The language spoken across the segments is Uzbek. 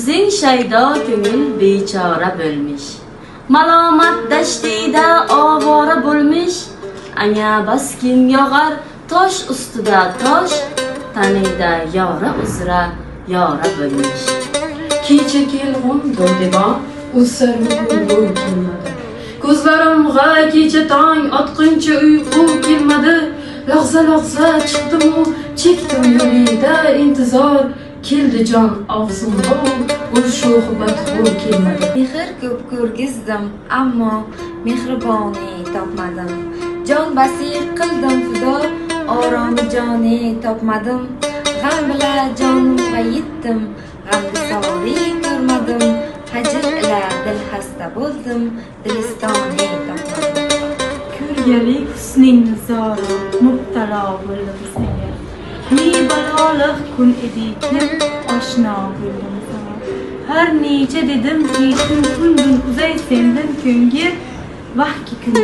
O'zing shaydo ko'ngil bechora bo'lmish. Malomat dashtida ovora bo'lmish. Anga baskin yog'ar tosh ustida tosh, tanida yora uzra yora bo'lmish. Kecha kelg'um dodibon, o'sarmug'ul kelmadi. Ko'zlarimga kecha tong otquncha uyqu kelmadi. Lahza chiqdim-u, chekdim yo'lida intizor. Keldi jon og'zimga, urshuhbat kelmadi. Mehr ko'p ko'rgizdim, ammo mehriboni topmadim. Jon basiq qildim fido, orom joni topmadim. G'am bilan jonimga yetdim, g'amg'isori ko'rmadim. Hajr ila dil xasta bo'ldim, dilistoni topmadim. Ko'rgalik husning nizori, mubtalo bo'ldim senga. Ne baloliq kun edikni oshno bo'ldim sana. Har necha dedimki kun uzay sendan ko'ngil, vahki kun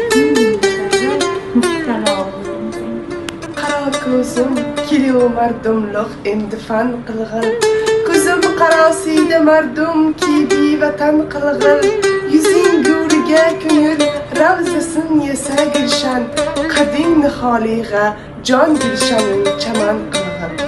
mubtalo bo'ldim senga. Qaro ko'zim keliyo mardumliq endi fan qilg'il. Ko'zim qarosiyda mardum ki bevatan qilg'il. Yuzing guriga ko'ngil ravzasin yesa gulshan. Qading niholig'a jon gulshaning chaman qilg'il.